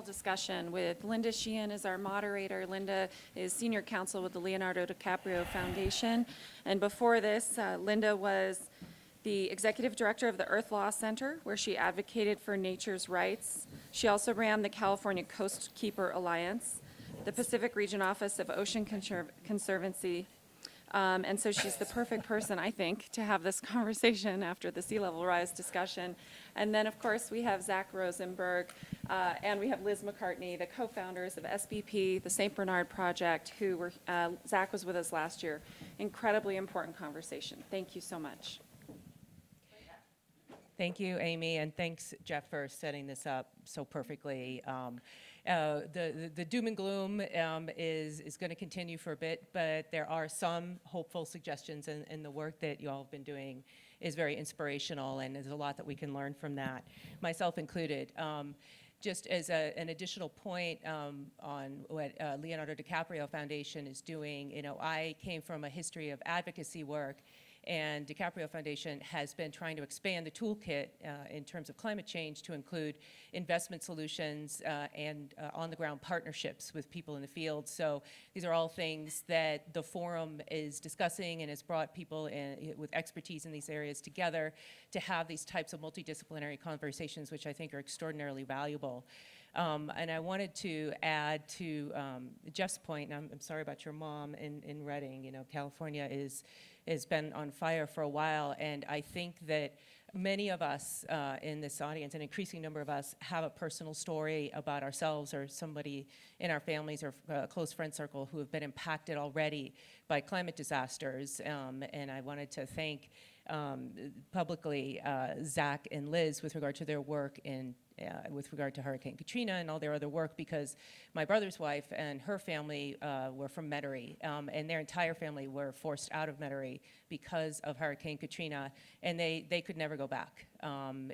discussion with Linda Sheehan as our moderator. Linda is senior counsel with the Leonardo DiCaprio Foundation. And before this, Linda was the executive director of the Earth Law Center, where she advocated for nature's rights. She also ran the California Coastkeeper Alliance, the Pacific Region Office of Ocean Conservancy. And so she's the perfect person, I think, to have this conversation after the sea level rise discussion. And then, of course, we have Zack Rosenburg, and we have Liz McCartney, the co-founders of SBP, the St. Bernard Project, who were, Zack was with us last year. Incredibly important conversation. Thank you so much. Thank you, Amy, and thanks, Jeff, for setting this up so perfectly. The doom and gloom is going to continue for a bit, but there are some hopeful suggestions, and the work that you all have been doing is very inspirational, and there's a lot that we can learn from that, myself included. Just as an additional point on what Leonardo DiCaprio Foundation is doing, you know, I came from a history of advocacy work, and DiCaprio Foundation has been trying to expand the toolkit in terms of climate change to include investment solutions and on-the-ground partnerships with people in the field. So these are all things that the forum is discussing and has brought people with expertise in these areas together to have these types of multidisciplinary conversations, which I think are extraordinarily valuable. And I wanted to add to Jeff's point, and I'm sorry about your mom in Redding. You know, California has been on fire for a while, and I think that many of us in this audience, an increasing number of us, have a personal story about ourselves or somebody in our families or a close friend circle who have been impacted already by climate disasters. And I wanted to thank publicly Zack and Liz with regard to their work with regard to Hurricane Katrina and all their other work, because my brother's wife and her family were from Metairie, and their entire family were forced out of Metairie because of Hurricane Katrina, and they could never go back.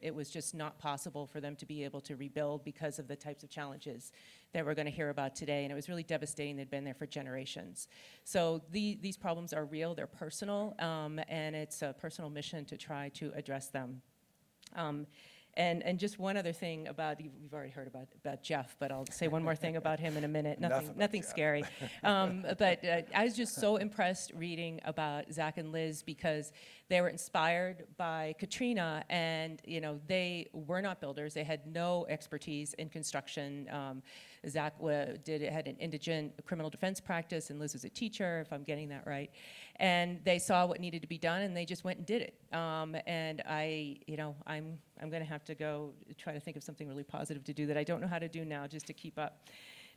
It was just not possible for them to be able to rebuild because of the types of challenges that we're going to hear about today, and it was really devastating. They'd been there for generations. So these problems are real, they're personal, and it's a personal mission to try to address them. And just one other thing about, we've already heard about Jeff, but I'll say one more thing about him in a minute. Nothing scary. But I was just so impressed reading about Zack and Liz, because they were inspired by Katrina, and you know, they were not builders. They had no expertise in construction. Zack had an indigent criminal defense practice, and Liz was a teacher, if I'm getting that right. And they saw what needed to be done, and they just went and did it. And I'm going to have to go try to think of something really positive to do that I don't know how to do now, just to keep up.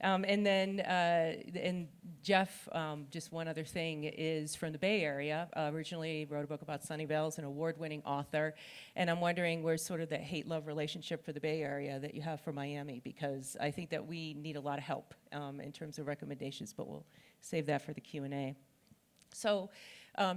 And Jeff, just one other thing, is from the Bay Area. Originally wrote a book about Sunnyvale, an award-winning author. And I'm wondering where's sort of the hate-love relationship for the Bay Area that you have for Miami, because I think that we need a lot of help in terms of recommendations, but we'll save that for the Q&A. So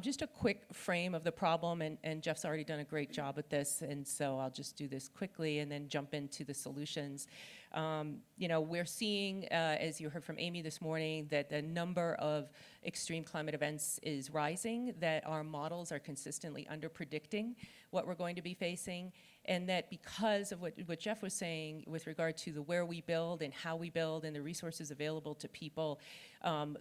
just a quick frame of the problem, and Jeff's already done a great job at this, and so I'll just do this quickly and then jump into the solutions. We're seeing, as you heard from Amy this morning, that the number of extreme climate events is rising, that our models are consistently under-predicting what we're going to be facing, and that because of what Jeff was saying with regard to where we build and how we build and the resources available to people,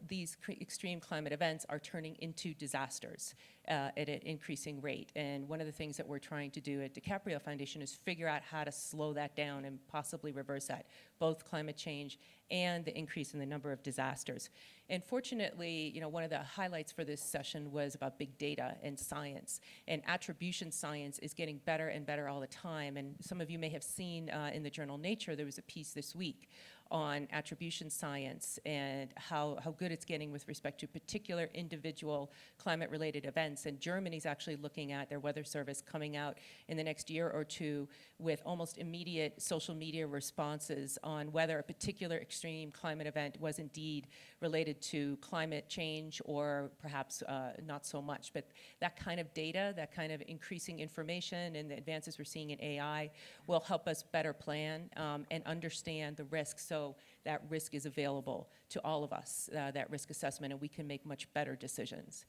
these extreme climate events are turning into disasters at an increasing rate. And one of the things that we're trying to do at DiCaprio Foundation is figure out how to slow that down and possibly reverse that, both climate change and the increase in the number of disasters. And fortunately, you know, one of the highlights for this session was about big data and science. And attribution science is getting better and better all the time. And some of you may have seen in the journal Nature, there was a piece this week on attribution science and how good it's getting with respect to particular individual climate-related events. And Germany's actually looking at their weather service coming out in the next year or two with almost immediate social media responses on whether a particular extreme climate event was indeed related to climate change or perhaps not so much. But that kind of data, that kind of increasing information and the advances we're seeing in AI will help us better plan and understand the risks, so that risk is available to all of us, that risk assessment, and we can make much better decisions.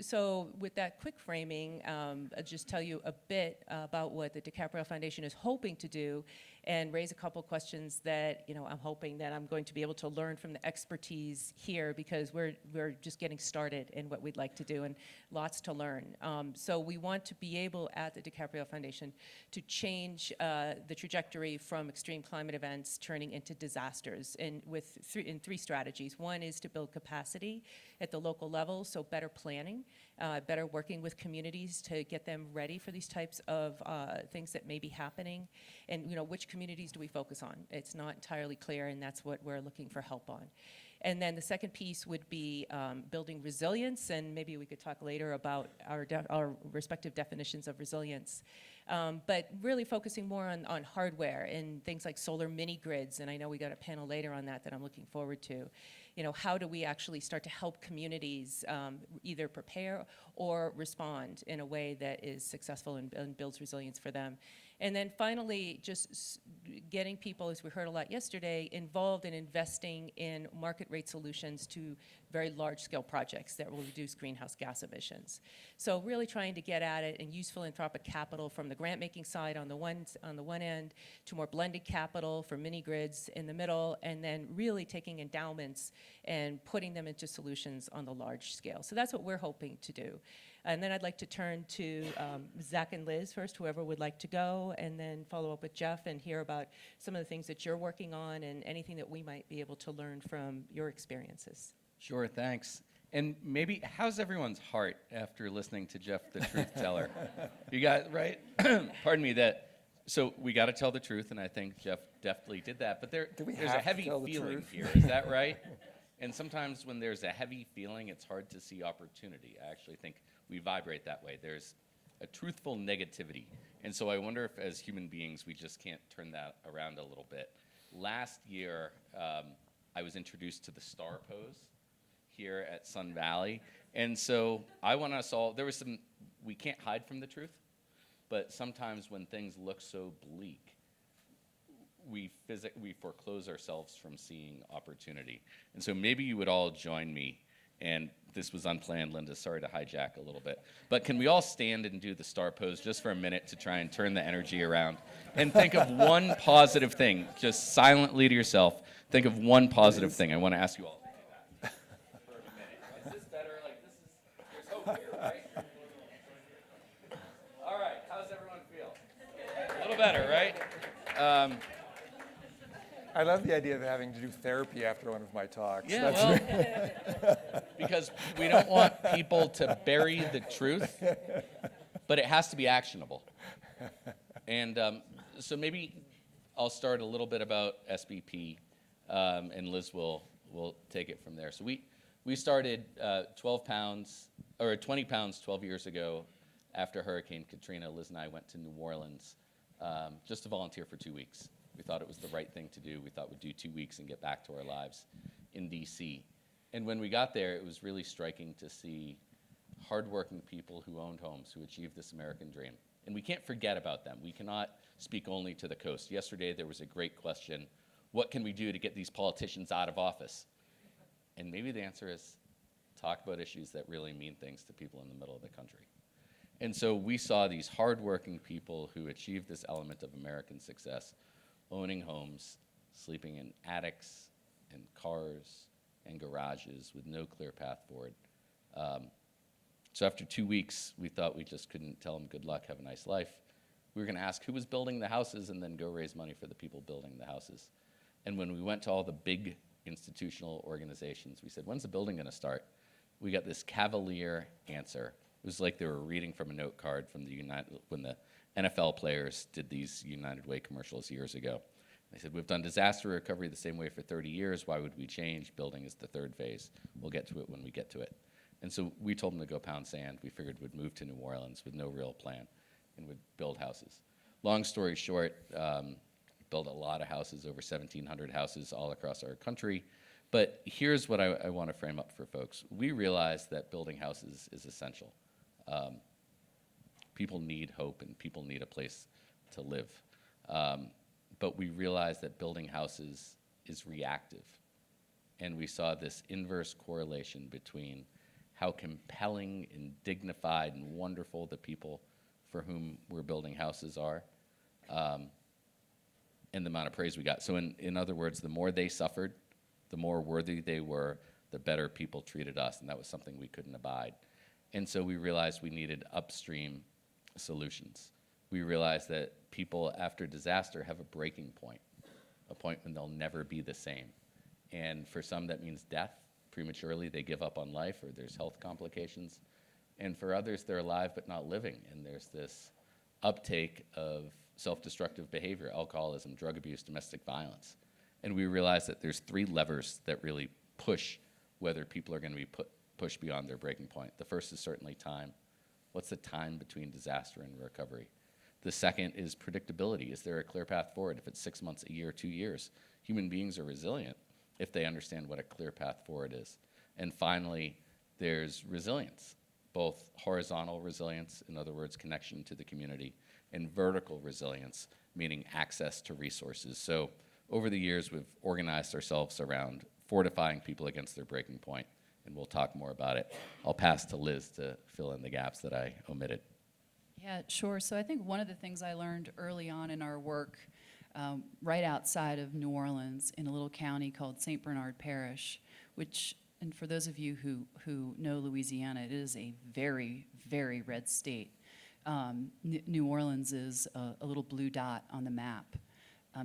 So with that quick framing, I'll just tell you a bit about what the DiCaprio Foundation is hoping to do, and raise a couple questions that, I'm hoping that I'm going to be able to learn from the expertise here, because we're just getting started in what we'd like to do, and lots to learn. So we want to be able at the DiCaprio Foundation to change the trajectory from extreme climate events turning into disasters, and with three strategies. One is to build capacity at the local level, so better planning, better working with communities to get them ready for these types of things that may be happening. And which communities do we focus on? It's not entirely clear, and that's what we're looking for help on. And then the second piece would be building resilience, and maybe we could talk later about our respective definitions of resilience. But really focusing more on hardware and things like solar mini grids, and I know we got a panel later on that I'm looking forward to. How do we actually start to help communities either prepare or respond in a way that is successful and builds resilience for them? And then finally, just getting people, as we heard a lot yesterday, involved in investing in market rate solutions to very large-scale projects that will reduce greenhouse gas emissions. So really trying to get at it and use philanthropic capital from the grant-making side on the one end, to more blended capital for mini grids in the middle, and then really taking endowments and putting them into solutions on the large scale. So that's what we're hoping to do. And then I'd like to turn to Zack and Liz first, whoever would like to go, and then follow up with Jeff and hear about some of the things that you're working on and anything that we might be able to learn from your experiences. Sure, thanks. And maybe, how's everyone's heart after listening to Jeff, the truth teller? You got, right? Pardon me, so we got to tell the truth, and I think Jeff definitely did that, but there's a heavy feeling here, is that right? And sometimes when there's a heavy feeling, it's hard to see opportunity. I actually think we vibrate that way. There's a truthful negativity. And so I wonder if as human beings, we just can't turn that around a little bit. Last year, I was introduced to the star pose here at Sun Valley. And so I want us all, we can't hide from the truth, but sometimes when things look so bleak, we foreclose ourselves from seeing opportunity. And so maybe you would all join me, and this was unplanned, Linda, sorry to hijack a little bit, but can we all stand and do the star pose just for a minute to try and turn the energy around and think of one positive thing, just silently to yourself, think of one positive thing. I want to ask you all to do that for a minute. Is this better? There's hope here, right? All right, how does everyone feel? A little better, right? I love the idea of having to do therapy after one of my talks. Yeah, well, because we don't want people to bury the truth, but it has to be actionable. And so maybe I'll start a little bit about SBP, and Liz will take it from there. So we started 20 pounds 12 years ago after Hurricane Katrina. Liz and I went to New Orleans just to volunteer for 2 weeks. We thought it was the right thing to do. We thought we'd do 2 weeks and get back to our lives in DC. And when we got there, it was really striking to see hardworking people who owned homes, who achieved this American dream. And we can't forget about them. We cannot speak only to the coast. Yesterday, there was a great question, what can we do to get these politicians out of office? And maybe the answer is talk about issues that really mean things to people in the middle of the country. And so we saw these hardworking people who achieved this element of American success, owning homes, sleeping in attics and cars and garages with no clear path forward. So after 2 weeks, we thought we just couldn't tell them good luck, have a nice life. We were going to ask who was building the houses and then go raise money for the people building the houses. And when we went to all the big institutional organizations, we said, when's the building going to start? We got this cavalier answer. It was like they were reading from a note card from when the NFL players did these United Way commercials years ago. They said, we've done disaster recovery the same way for 30 years. Why would we change? Building is the third phase. We'll get to it when we get to it. And so we told them to go pound sand. We figured we'd move to New Orleans with no real plan and would build houses. Long story short, built a lot of houses, over 1,700 houses all across our country. But here's what I want to frame up for folks. We realize that building houses is essential. People need hope and people need a place to live. But we realize that building houses is reactive. And we saw this inverse correlation between how compelling and dignified and wonderful the people for whom we're building houses are, and the amount of praise we got. So in other words, the more they suffered, the more worthy they were, the better people treated us, and that was something we couldn't abide. And so we realized we needed upstream solutions. We realized that people after disaster have a breaking point, a point when they'll never be the same. And for some, that means death. Prematurely, they give up on life, or there's health complications. And for others, they're alive but not living, and there's this uptake of self-destructive behavior, alcoholism, drug abuse, domestic violence. And we realized that there's 3 levers that really push whether people are going to be pushed beyond their breaking point. The first is certainly time. What's the time between disaster and recovery? The second is predictability. Is there a clear path forward? If it's 6 months, a year, 2 years, human beings are resilient if they understand what a clear path forward is. And finally, there's resilience, both horizontal resilience, in other words, connection to the community, and vertical resilience, meaning access to resources. So over the years, we've organized ourselves around fortifying people against their breaking point, and we'll talk more about it. I'll pass to Liz to fill in the gaps that I omitted. Yeah, sure. So I think one of the things I learned early on in our work, right outside of New Orleans, in a little county called St. Bernard Parish, which, and for those of you who know Louisiana, it is a very, very red state. New Orleans is a little blue dot on the map.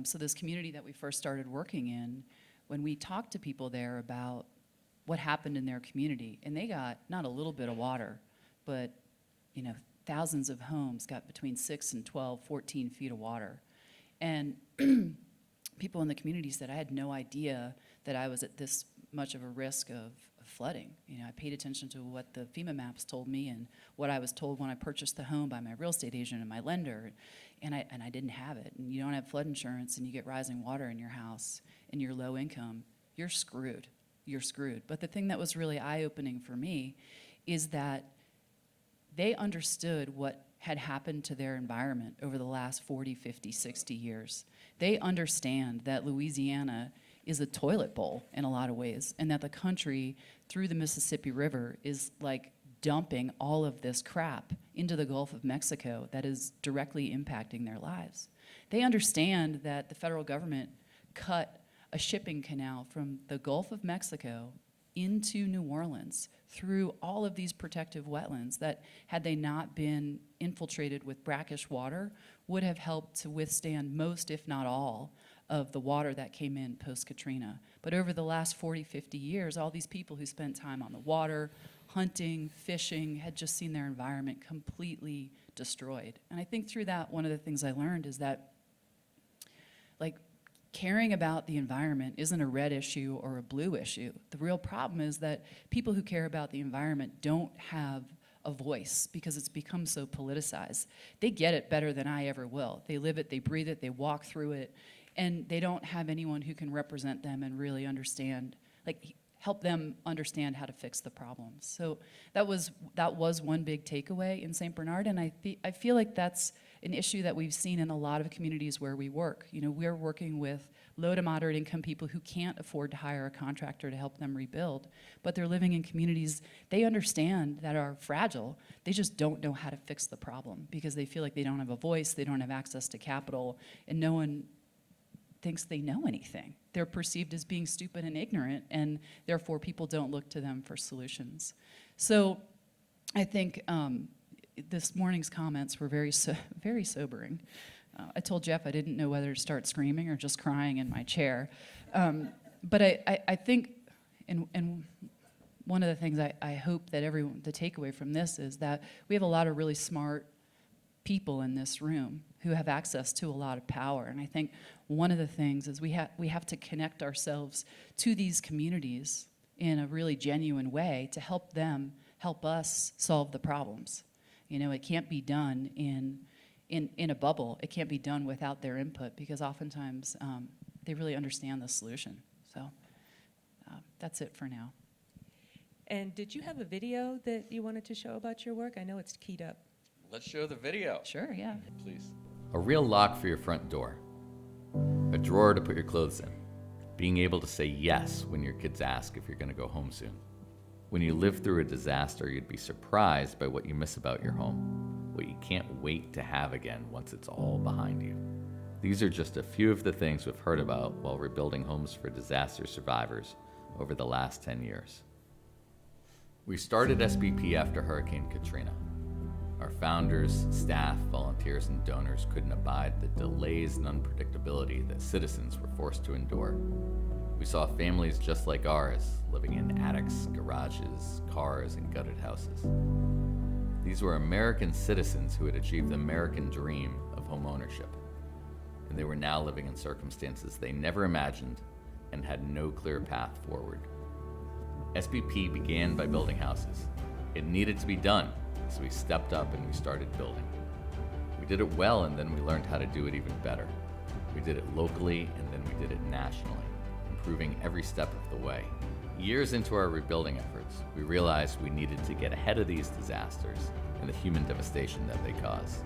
So this community that we first started working in, when we talked to people there about what happened in their community, and they got not a little bit of water, but thousands of homes got between 6 and 12, 14 feet of water. And people in the community said, I had no idea that I was at this much of a risk of flooding. I paid attention to what the FEMA maps told me and what I was told when I purchased the home by my real estate agent and my lender, and I didn't have it. And you don't have flood insurance, and you get rising water in your house, and you're low income, you're screwed. You're screwed. But the thing that was really eye-opening for me is that they understood what had happened to their environment over the last 40, 50, 60 years. They understand that Louisiana is a toilet bowl in a lot of ways, and that the country through the Mississippi River is like dumping all of this crap into the Gulf of Mexico that is directly impacting their lives. They understand that the federal government cut a shipping canal from the Gulf of Mexico into New Orleans through all of these protective wetlands that, had they not been infiltrated with brackish water, would have helped to withstand most, if not all, of the water that came in post-Katrina. But over the last 40, 50 years, all these people who spent time on the water, hunting, fishing, had just seen their environment completely destroyed. And I think through that, one of the things I learned is that, caring about the environment isn't a red issue or a blue issue. The real problem is that people who care about the environment don't have a voice because it's become so politicized. They get it better than I ever will. They live it, they breathe it, they walk through it, and they don't have anyone who can represent them and really understand, help them understand how to fix the problems. So that was one big takeaway in St. Bernard, and I feel like that's an issue that we've seen in a lot of communities where we work. We're working with low to moderate income people who can't afford to hire a contractor to help them rebuild, but they're living in communities they understand that are fragile. They just don't know how to fix the problem because they feel like they don't have a voice, they don't have access to capital, and no one thinks they know anything. They're perceived as being stupid and ignorant, and therefore people don't look to them for solutions. So I think this morning's comments were very sobering. I told Jeff I didn't know whether to start screaming or just crying in my chair. But I think, and one of the things I hope that the takeaway from this is that we have a lot of really smart people in this room who have access to a lot of power. And I think one of the things is we have to connect ourselves to these communities in a really genuine way to help them help us solve the problems. It can't be done in a bubble. It can't be done without their input because oftentimes they really understand the solution. So that's it for now. And did you have a video that you wanted to show about your work? I know it's keyed up. Let's show the video. Sure, yeah. Please. A real lock for your front door. A drawer to put your clothes in. Being able to say yes when your kids ask if you're going to go home soon. When you live through a disaster, you'd be surprised by what you miss about your home, what you can't wait to have again once it's all behind you. These are just a few of the things we've heard about while rebuilding homes for disaster survivors over the last 10 years. We started SBP after Hurricane Katrina. Our founders, staff, volunteers, and donors couldn't abide the delays and unpredictability that citizens were forced to endure. We saw families just like ours living in attics, garages, cars, and gutted houses. These were American citizens who had achieved the American dream of homeownership, and they were now living in circumstances they never imagined and had no clear path forward. SBP began by building houses. It needed to be done, so we stepped up and we started building. We did it well, and then we learned how to do it even better. We did it locally, and then we did it nationally, improving every step of the way. Years into our rebuilding efforts, we realized we needed to get ahead of these disasters and the human devastation that they cause.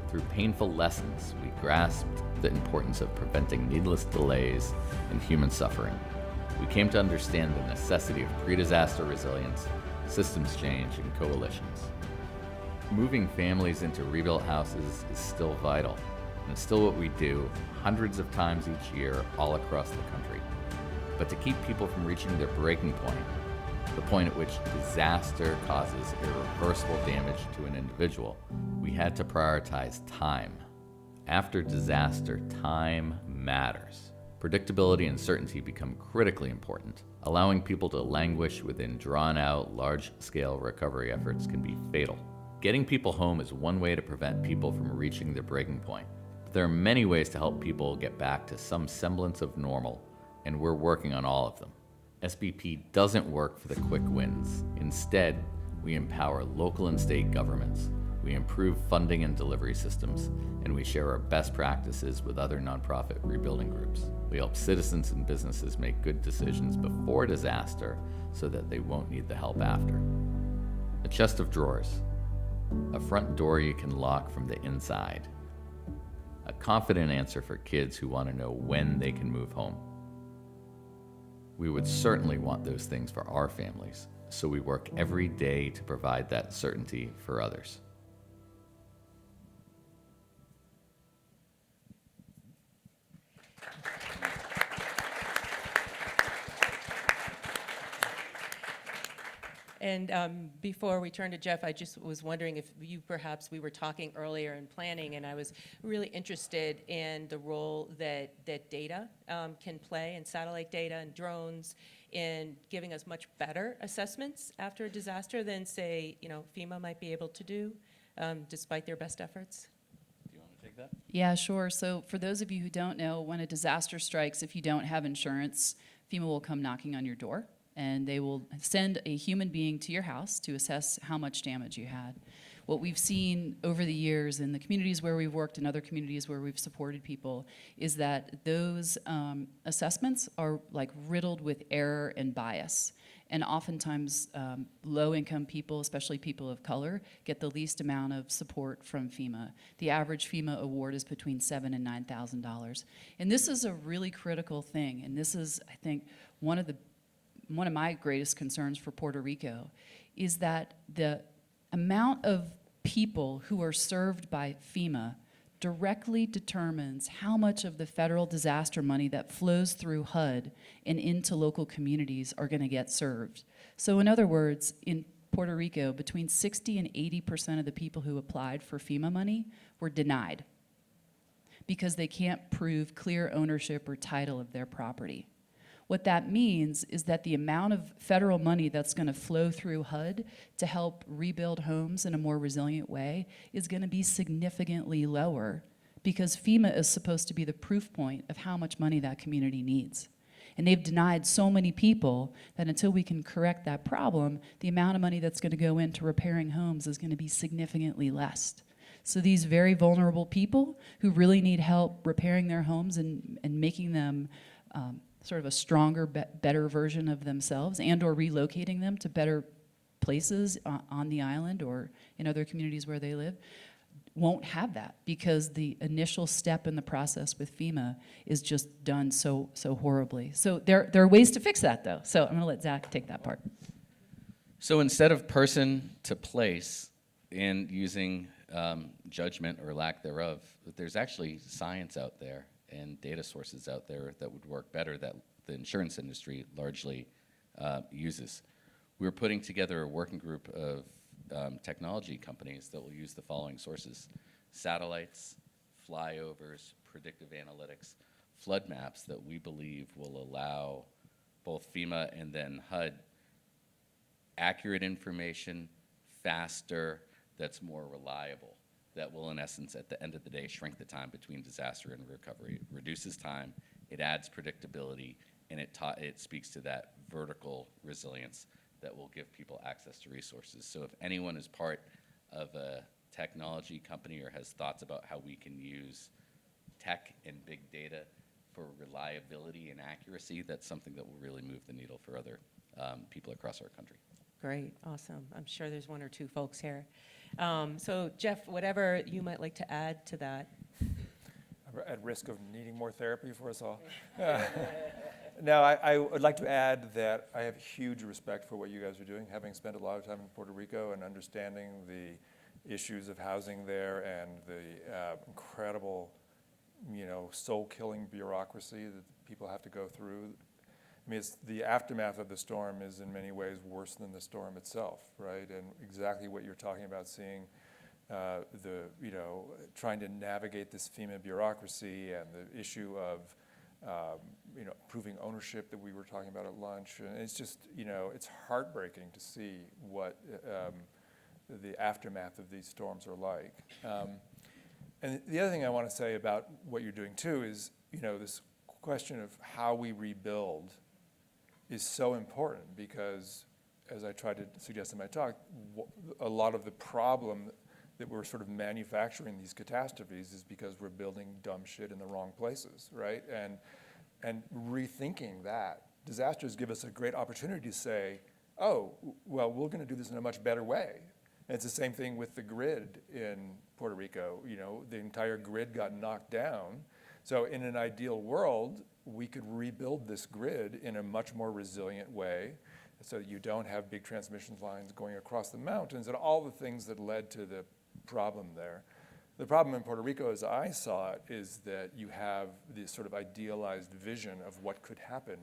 Through painful lessons, we grasped the importance of preventing needless delays and human suffering. We came to understand the necessity of pre-disaster resilience, systems change, and coalitions. Moving families into rebuilt houses is still vital, and it's still what we do hundreds of times each year all across the country. But to keep people from reaching their breaking point, the point at which disaster causes irreversible damage to an individual, we had to prioritize time. After disaster, time matters. Predictability and certainty become critically important. Allowing people to languish within drawn-out, large-scale recovery efforts can be fatal. Getting people home is one way to prevent people from reaching their breaking point. But there are many ways to help people get back to some semblance of normal, and we're working on all of them. SBP doesn't work for the quick wins. Instead, we empower local and state governments. We improve funding and delivery systems, and we share our best practices with other nonprofit rebuilding groups. We help citizens and businesses make good decisions before disaster so that they won't need the help after. A chest of drawers, a front door you can lock from the inside, a confident answer for kids who want to know when they can move home. We would certainly want those things for our families, so we work every day to provide that certainty for others. And before we turn to Jeff, I just was wondering if we were talking earlier in planning, and I was really interested in the role that data can play, and satellite data and drones, in giving us much better assessments after a disaster than, say, FEMA might be able to do, despite their best efforts. Do you want to take that? Yeah, sure. So for those of you who don't know, when a disaster strikes, if you don't have insurance, FEMA will come knocking on your door, and they will send a human being to your house to assess how much damage you had. What we've seen over the years in the communities where we've worked and other communities where we've supported people is that those assessments are like riddled with error and bias. And oftentimes, low-income people, especially people of color, get the least amount of support from FEMA. The average FEMA award is between $7,000 and $9,000. And this is a really critical thing, and this is, I think, one of my greatest concerns for Puerto Rico is that the amount of people who are served by FEMA directly determines how much of the federal disaster money that flows through HUD and into local communities are going to get served. So in other words, in Puerto Rico, between 60 and 80% of the people who applied for FEMA money were denied because they can't prove clear ownership or title of their property. What that means is that the amount of federal money that's going to flow through HUD to help rebuild homes in a more resilient way is going to be significantly lower because FEMA is supposed to be the proof point of how much money that community needs. And they've denied so many people that until we can correct that problem, the amount of money that's going to go into repairing homes is going to be significantly less. So these very vulnerable people who really need help repairing their homes and making them sort of a stronger, better version of themselves, and or relocating them to better places on the island or in other communities where they live, won't have that because the initial step in the process with FEMA is just done so horribly. So there are ways to fix that, though. So I'm going to let Zack take that part. So instead of person to place and using judgment or lack thereof, that there's actually science out there and data sources out there that would work better that the insurance industry largely uses. We're putting together a working group of technology companies that will use the following sources: satellites, flyovers, predictive analytics, flood maps that we believe will allow both FEMA and then HUD accurate information, faster, that's more reliable, that will, in essence, at the end of the day, shrink the time between disaster and recovery. It reduces time, it adds predictability, and it speaks to that vertical resilience that will give people access to resources. So if anyone is part of a technology company or has thoughts about how we can use tech and big data for reliability and accuracy, that's something that will really move the needle for other people across our country. Great, awesome. I'm sure there's one or two folks here. So Jeff, whatever you might like to add to that. At risk of needing more therapy for us all. No, I would like to add that I have huge respect for what you guys are doing, having spent a lot of time in Puerto Rico and understanding the issues of housing there and the incredible, soul-killing bureaucracy that people have to go through. I mean, the aftermath of the storm is in many ways worse than the storm itself, right? And exactly what you're talking about, seeing trying to navigate this FEMA bureaucracy and the issue of, proving ownership that we were talking about at lunch. And it's just, it's heartbreaking to see what the aftermath of these storms are like. And the other thing I want to say about what you're doing too is, this question of how we rebuild is so important because, as I tried to suggest in my talk, a lot of the problem that we're sort of manufacturing these catastrophes is because we're building dumb shit in the wrong places, right? And rethinking that. Disasters give us a great opportunity to say, oh, well, we're going to do this in a much better way. And it's the same thing with the grid in Puerto Rico. The entire grid got knocked down. So in an ideal world, we could rebuild this grid in a much more resilient way so that you don't have big transmission lines going across the mountains and all the things that led to the problem there. The problem in Puerto Rico, as I saw it, is that you have this sort of idealized vision of what could happen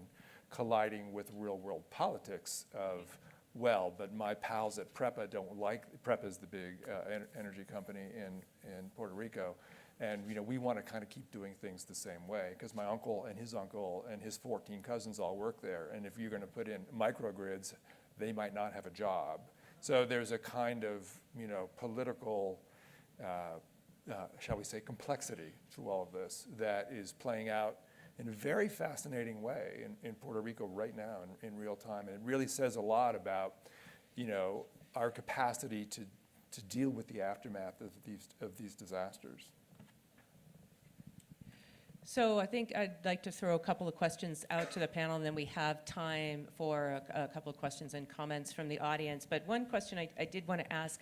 colliding with real-world politics of, well, but my pals at PREPA don't like, PREPA is the big energy company in Puerto Rico, and we want to kind of keep doing things the same way because my uncle and his 14 cousins all work there, and if you're going to put in microgrids, they might not have a job. So there's a kind of political, shall we say, complexity to all of this that is playing out in a very fascinating way in Puerto Rico right now in real time. And it really says a lot about our capacity to deal with the aftermath of these disasters. So I think I'd like to throw a couple of questions out to the panel, and then we have time for a couple of questions and comments from the audience. But one question I did want to ask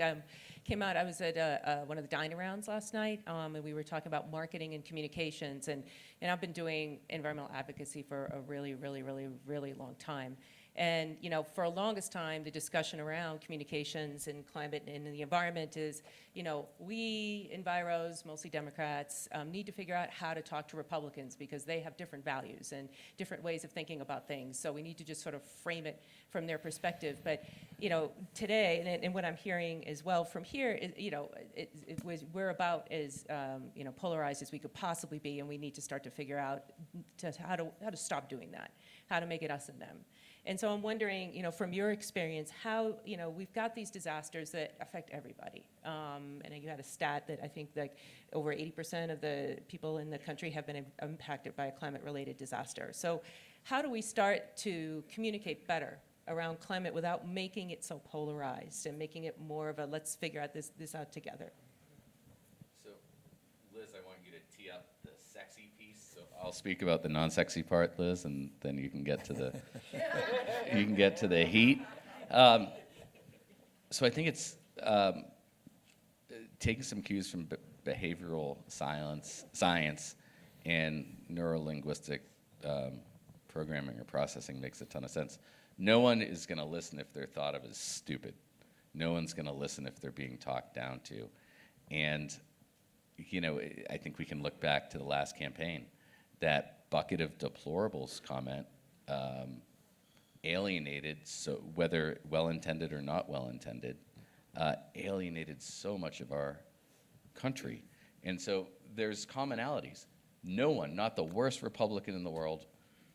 came out. I was at one of the dine-arounds last night, and we were talking about marketing and communications. And I've been doing environmental advocacy for a really, really, really, really long time. And for the longest time, the discussion around communications and climate and the environment is, we enviros, mostly Democrats, need to figure out how to talk to Republicans because they have different values and different ways of thinking about things. So we need to just sort of frame it from their perspective. But today, and what I'm hearing as well from here, is, we're about as polarized as we could possibly be, and we need to start to figure out how to stop doing that, how to make it us and them. And so I'm wondering, from your experience, how, we've got these disasters that affect everybody. And you had a stat that I think that over 80% of the people in the country have been impacted by a climate-related disaster. So how do we start to communicate better around climate without making it so polarized and making it more of a let's figure out this out together? So, Liz, I want you to tee up the sexy piece. So I'll speak about the non-sexy part, Liz, and then you can get to the heat. So I think it's taking some cues from behavioral science and neurolinguistic programming or processing makes a ton of sense. No one is going to listen if they're thought of as stupid. No one's going to listen if they're being talked down to. And, I think we can look back to the last campaign. That bucket of deplorables comment alienated, so whether well-intended or not well-intended, alienated so much of our country. And so there's commonalities. No one, not the worst Republican in the world,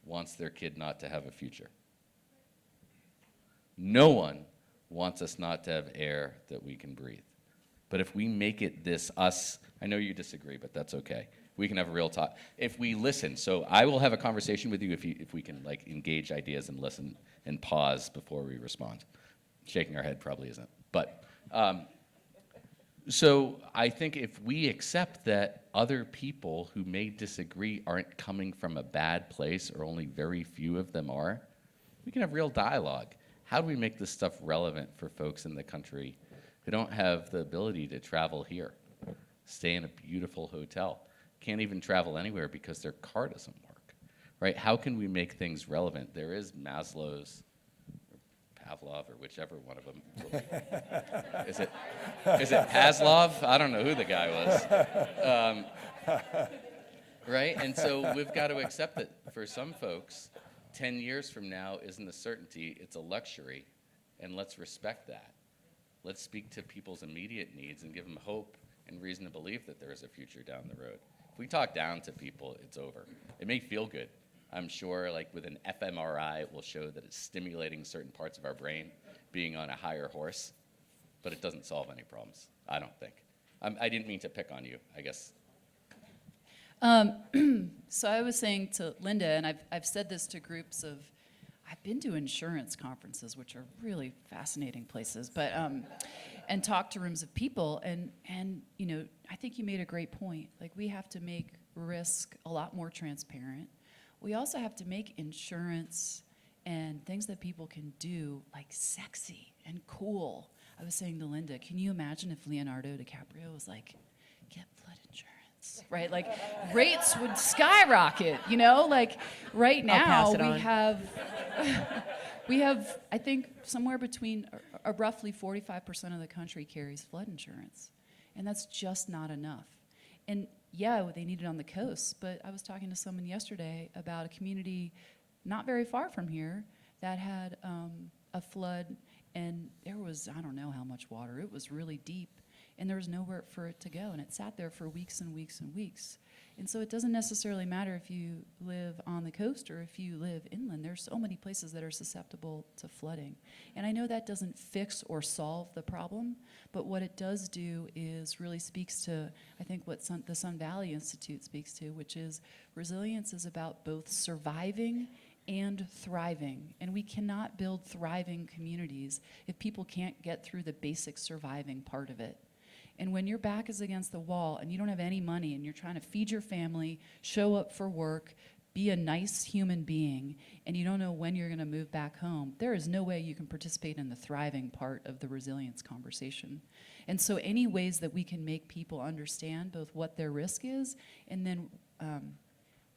wants their kid not to have a future. No one wants us not to have air that we can breathe. But if we make it this us, I know you disagree, but that's okay. We can have a real talk. If we listen, so I will have a conversation with you if we can engage ideas and listen and pause before we respond. Shaking our head probably isn't. But so I think if we accept that other people who may disagree aren't coming from a bad place, or only very few of them are, we can have real dialogue. How do we make this stuff relevant for folks in the country who don't have the ability to travel here, stay in a beautiful hotel, can't even travel anywhere because their car doesn't work, right? How can we make things relevant? There is Maslow's, or Pavlov, or whichever one of them will be. Is it Pavlov? I don't know who the guy was. Right? And so we've got to accept that for some folks, 10 years from now isn't a certainty, it's a luxury, and let's respect that. Let's speak to people's immediate needs and give them hope and reason to believe that there is a future down the road. If we talk down to people, it's over. It may feel good. I'm sure with an fMRI, it will show that it's stimulating certain parts of our brain, being on a higher horse, but it doesn't solve any problems, I don't think. I didn't mean to pick on you, I guess. So I was saying to Linda, and I've said this to groups of, I've been to insurance conferences, which are really fascinating places, but and talked to rooms of people, and I think you made a great point. We have to make risk a lot more transparent. We also have to make insurance and things that people can do sexy and cool. I was saying to Linda, can you imagine if Leonardo DiCaprio was get flood insurance, right? Rates would skyrocket, right now pass it on. we have, I think, somewhere between roughly 45% of the country carries flood insurance, and that's just not enough. And yeah, they need it on the coast, but I was talking to someone yesterday about a community not very far from here that had a flood, and there was, I don't know how much water. It was really deep, and there was nowhere for it to go, and it sat there for weeks and weeks and weeks. And so it doesn't necessarily matter if you live on the coast or if you live inland. There's so many places that are susceptible to flooding. And I know that doesn't fix or solve the problem, but what it does do is really speaks to, I think, what the Sun Valley Institute speaks to, which is resilience is about both surviving and thriving. And we cannot build thriving communities if people can't get through the basic surviving part of it. And when your back is against the wall and you don't have any money and you're trying to feed your family, show up for work, be a nice human being, and you don't know when you're going to move back home, there is no way you can participate in the thriving part of the resilience conversation. And so any ways that we can make people understand both what their risk is and then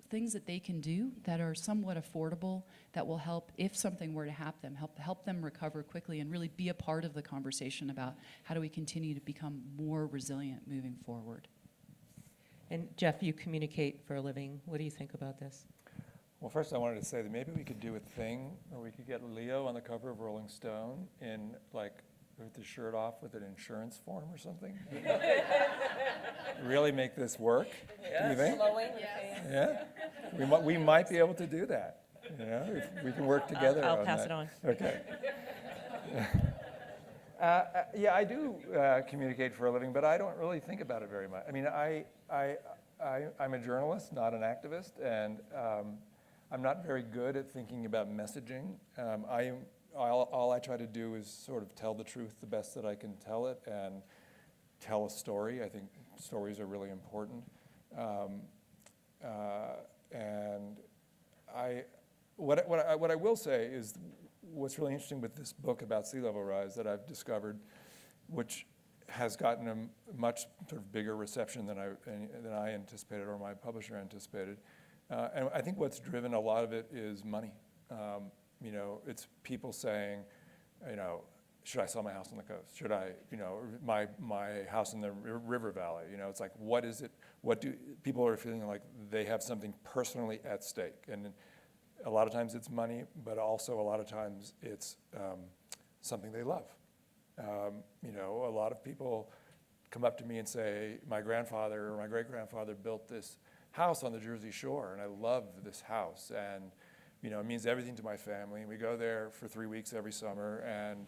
things that they can do that are somewhat affordable that will help if something were to happen, help them recover quickly and really be a part of the conversation about how do we continue to become more resilient moving forward. And Jeff, you communicate for a living. What do you think about this? Well, first I wanted to say that maybe we could do a thing where we could get Leo on the cover of Rolling Stone in with his shirt off with an insurance form or something. Really make this work, do you think? Yeah, we might be able to do that, if we can work together I'll on pass that. it on. Okay. Yeah, I do communicate for a living, but I don't really think about it very much. I mean, I'm a journalist, not an activist, and I'm not very good at thinking about messaging. All I try to do is sort of tell the truth the best that I can tell it and tell a story. I think stories are really important. And what I will say is what's really interesting with this book about sea level rise that I've discovered, which has gotten a much sort of bigger reception than I anticipated or my publisher anticipated. And I think what's driven a lot of it is money. It's people saying, should I sell my house on the coast? Should I, my house in the river valley? It's like, what is it? What do people are feeling like they have something personally at stake? And a lot of times it's money, but also a lot of times it's something they love. A lot of people come up to me and say, my grandfather or my great-grandfather built this house on the Jersey Shore, and I love this house, and it means everything to my family. And we go there for 3 weeks every summer, and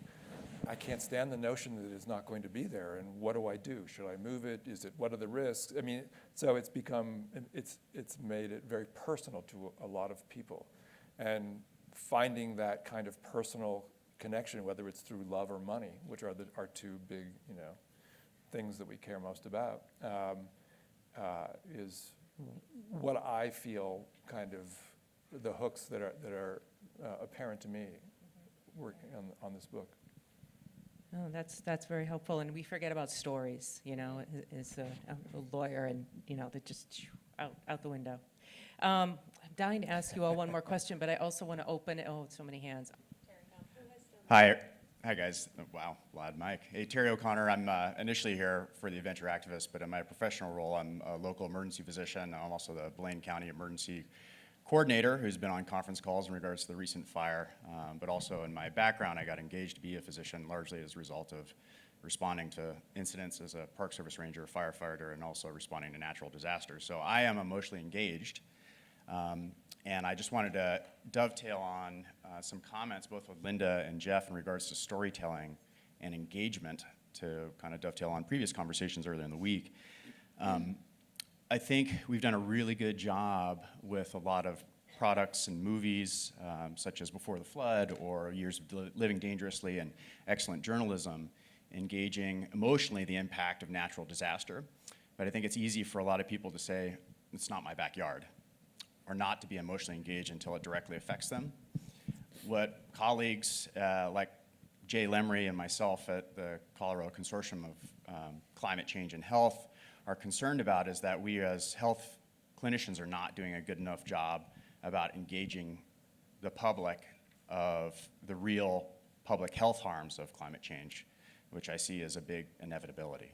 I can't stand the notion that it's not going to be there. And what do I do? Should I move it? What are the risks? So it's made it very personal to a lot of people, and finding that kind of personal connection, whether it's through love or money, which are our two big, things that we care most about, is what I feel kind of the hooks that are apparent to me working on this book. Oh, that's very helpful, and we forget about stories, as a lawyer, and, they're just out the window. I'm dying to ask you all one more question, but I also want to open it. Oh, so many hands. Hi guys. Wow, loud mic. Hey, Terry O'Connor. I'm initially here for the Adventure Activist, but in my professional role, I'm a local emergency physician. I'm also the Blaine County Emergency Coordinator who's been on conference calls in regards to the recent fire. But also in my background, I got engaged to be a physician largely as a result of responding to incidents as a Park Service Ranger, firefighter, and also responding to natural disasters. So I am emotionally engaged. And I just wanted to dovetail on some comments both with Linda and Jeff in regards to storytelling and engagement, to kind of dovetail on previous conversations earlier in the week. I think we've done a really good job with a lot of products and movies, such as Before the Flood or Years of Living Dangerously, and excellent journalism, engaging emotionally the impact of natural disaster. But I think it's easy for a lot of people to say, it's not my backyard, or not to be emotionally engaged until it directly affects them. What colleagues like Jay Lemry and myself at the Colorado Consortium of Climate Change and Health are concerned about is that we as health clinicians are not doing a good enough job about engaging the public of the real public health harms of climate change, which I see as a big inevitability.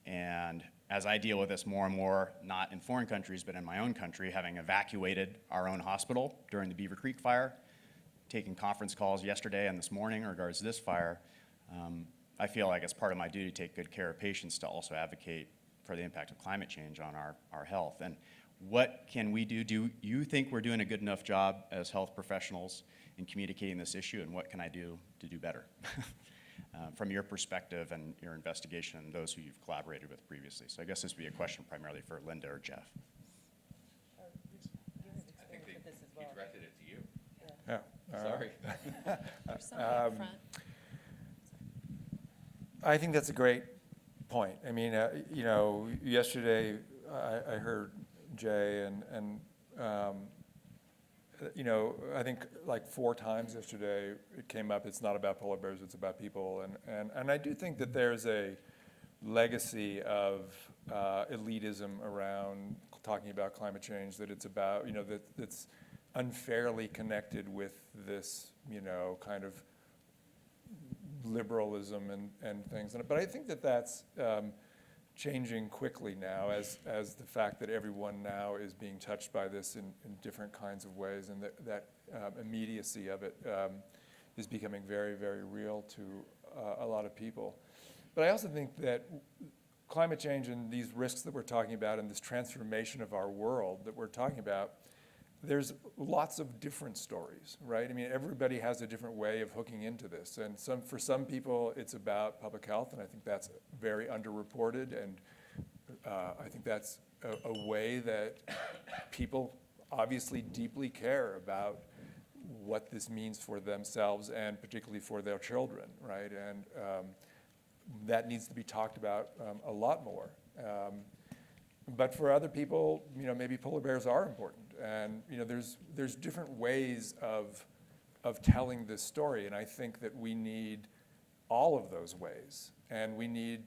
And as I deal with this more and more, not in foreign countries, but in my own country, having evacuated our own hospital during the Beaver Creek fire, taking conference calls yesterday and this morning in regards to this fire, I feel like it's part of my duty to take good care of patients to also advocate for the impact of climate change on our health. And what can we do? Do you think we're doing a good enough job as health professionals in communicating this issue, and what can I do to do better? From your perspective and your investigation and those who you've collaborated with previously. So I guess this would be a question primarily for Linda or Jeff. I think he directed it to you. Yeah. Sorry. There's somebody up front. I think that's a great point. Yesterday I heard Jay and I think like 4 times yesterday it came up, it's not about polar bears, it's about people. And I do think that there's a legacy of elitism around talking about climate change, that it's about, that's unfairly connected with this, kind of liberalism and things. But I think that that's changing quickly now as the fact that everyone now is being touched by this in different kinds of ways, and that immediacy of it is becoming very, very real to a lot of people. But I also think that climate change and these risks that we're talking about and this transformation of our world that we're talking about, there's lots of different stories, right? Everybody has a different way of hooking into this. And for some people, it's about public health, and I think that's very underreported. And I think that's a way that people obviously deeply care about what this means for themselves and particularly for their children, right? And that needs to be talked about a lot more. But for other people, maybe polar bears are important. And there's different ways of telling this story, and I think that we need all of those ways. And we need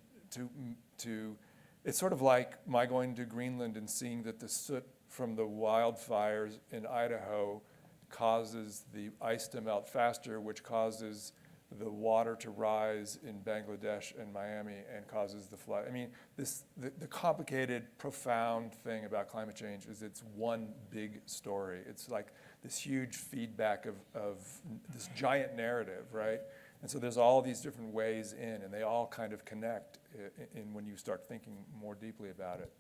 to it's sort of like my going to Greenland and seeing that the soot from the wildfires in Idaho causes the ice to melt faster, which causes the water to rise in Bangladesh and Miami and causes the flood. I mean, the complicated, profound thing about climate change is it's one big story. It's like this huge feedback of this giant narrative, right? And so there's all these different ways in, and they all kind of connect in when you start thinking more deeply about it.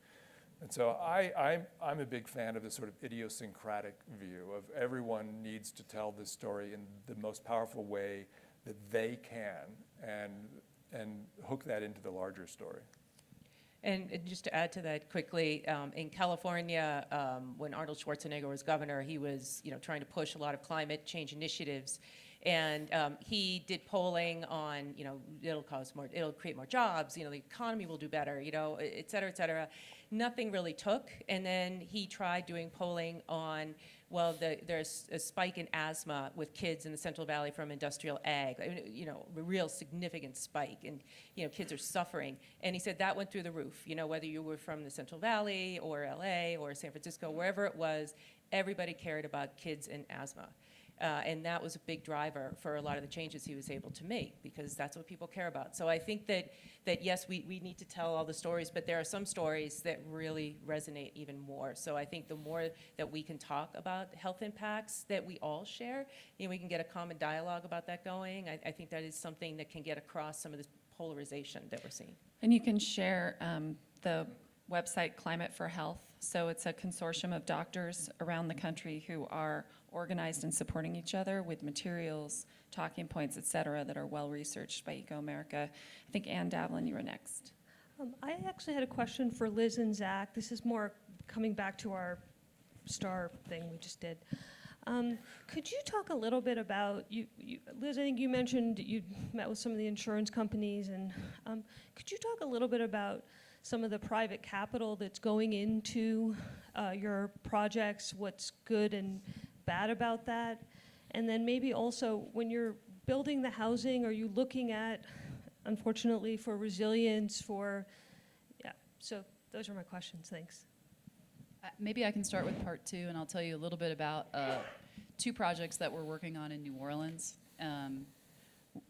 And so I'm a big fan of this sort of idiosyncratic view of everyone needs to tell this story in the most powerful way that they can, and hook that into the larger story. And just to add to that quickly, in California, when Arnold Schwarzenegger was governor, he was, trying to push a lot of climate change initiatives. And he did polling on, it'll create more jobs, the economy will do better, et cetera, et cetera. Nothing really took. And then he tried doing polling on, there's a spike in asthma with kids in the Central Valley from industrial ag, a real significant spike, and, kids are suffering. And he said that went through the roof, whether you were from the Central Valley or LA or San Francisco, wherever it was, everybody cared about kids and asthma. And that was a big driver for a lot of the changes he was able to make, because that's what people care about. So I think that yes, we need to tell all the stories, but there are some stories that really resonate even more. So I think the more that we can talk about health impacts that we all share, we can get a common dialogue about that going. I think that is something that can get across some of this polarization that we're seeing. And you can share the website Climate for Health. So it's a consortium of doctors around the country who are organized and supporting each other with materials, talking points, et cetera, that are well researched by Eco-America. I think Ann Davlin, you were next. I actually had a question for Liz and Zach. This is more coming back to our STAR thing we just did. Could you talk a little bit about, Liz, I think you mentioned you met with some of the insurance companies, and could you talk a little bit about some of the private capital that's going into your projects, what's good and bad about that? And then maybe also, when you're building the housing, are you looking at, unfortunately, for resilience, so those are my questions, thanks. Maybe I can start with part two, and I'll tell you a little bit about two projects that we're working on in New Orleans.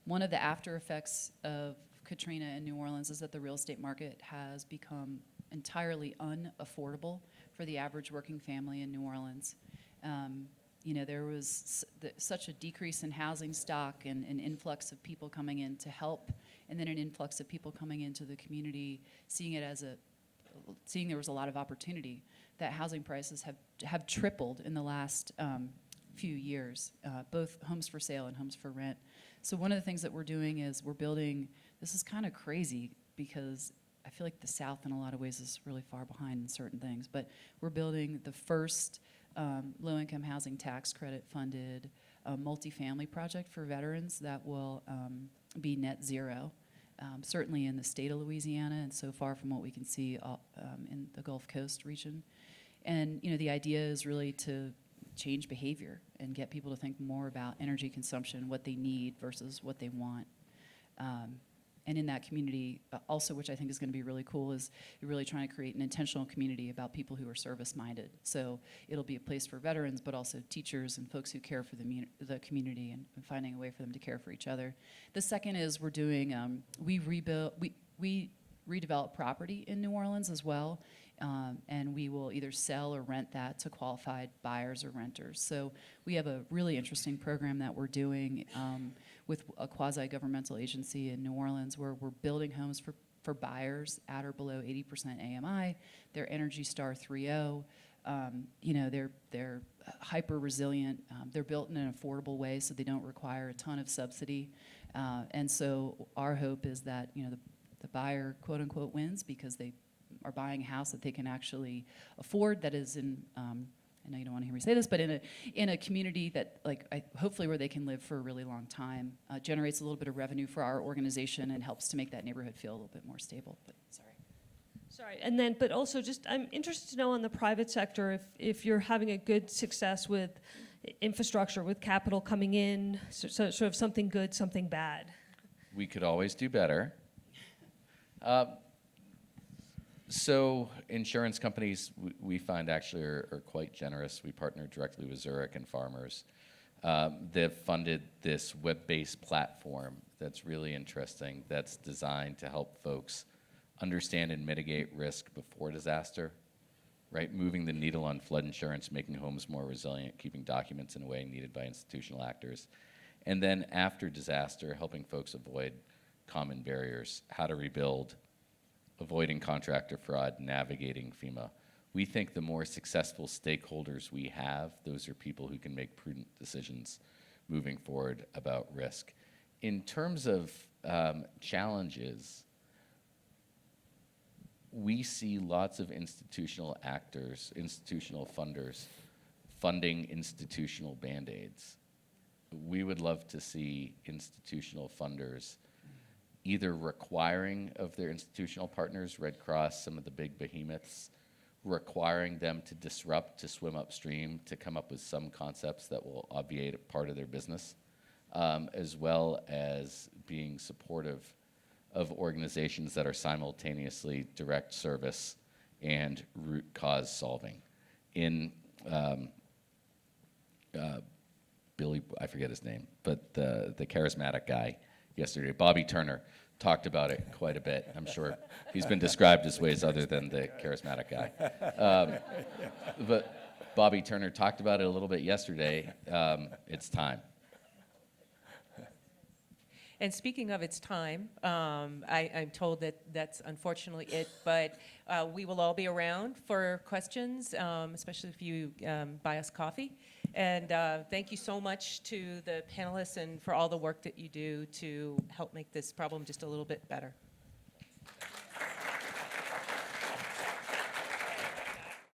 One of the after effects of Katrina in New Orleans is that the real estate market has become entirely unaffordable for the average working family in New Orleans. There was such a decrease in housing stock and an influx of people coming in to help, and then an influx of people coming into the community, seeing there was a lot of opportunity, that housing prices have tripled in the last few years, both homes for sale and homes for rent. So one of the things that we're doing is we're building, this is kind of crazy because I feel like the South in a lot of ways is really far behind in certain things, but we're building the first low-income housing tax credit funded multifamily project for veterans that will be net zero, certainly in the state of Louisiana and so far from what we can see in the Gulf Coast region. And the idea is really to change behavior and get people to think more about energy consumption, what they need versus what they want. And in that community, also, which I think is going to be really cool, is you're really trying to create an intentional community about people who are service-minded. So it'll be a place for veterans, but also teachers and folks who care for the community and finding a way for them to care for each other. The second is we're doing, we redevelop property in New Orleans as well, and we will either sell or rent that to qualified buyers or renters. So we have a really interesting program that we're doing with a quasi-governmental agency in New Orleans where we're building homes for buyers at or below 80% AMI. They're Energy Star 3.0. They're hyper resilient. They're built in an affordable way so they don't require a ton of subsidy. And so our hope is that the buyer, quote unquote, wins because they are buying a house that they can actually afford, that is in, I know you don't want to hear me say this, but in a community that, hopefully where they can live for a really long time, generates a little bit of revenue for our organization and helps to make that neighborhood feel a little bit more stable. But Sorry, and then, but also I'm interested to know on the private sector if you're having a good success with infrastructure, with capital coming in, so sort of something good, something bad. We could always do better. So insurance companies, we find actually are quite generous. We partner directly with Zurich and farmers. They've funded this web-based platform that's really interesting, that's designed to help folks understand and mitigate risk before disaster, right? Moving the needle on flood insurance, making homes more resilient, keeping documents in a way needed by institutional actors. And then after disaster, helping folks avoid common barriers, how to rebuild, avoiding contractor fraud, navigating FEMA. We think the more successful stakeholders we have, those are people who can make prudent decisions moving forward about risk. In terms of challenges, we see lots of institutional actors, institutional funders, funding institutional Band-Aids. We would love to see institutional funders either requiring of their institutional partners, Red Cross, some of the big behemoths, requiring them to disrupt, to swim upstream, to come up with some concepts that will obviate a part of their business, as well as being supportive of organizations that are simultaneously direct service and root cause solving. In Billy, I forget his name, but the charismatic guy yesterday, Bobby Turner, talked about it quite a bit. I'm sure he's been described as ways other than the charismatic guy. But Bobby Turner talked about it a little bit yesterday. It's time. And speaking of its time, I'm told that that's unfortunately it, but we will all be around for questions, especially if you buy us coffee. And thank you so much to the panelists and for all the work that you do to help make this problem just a little bit better.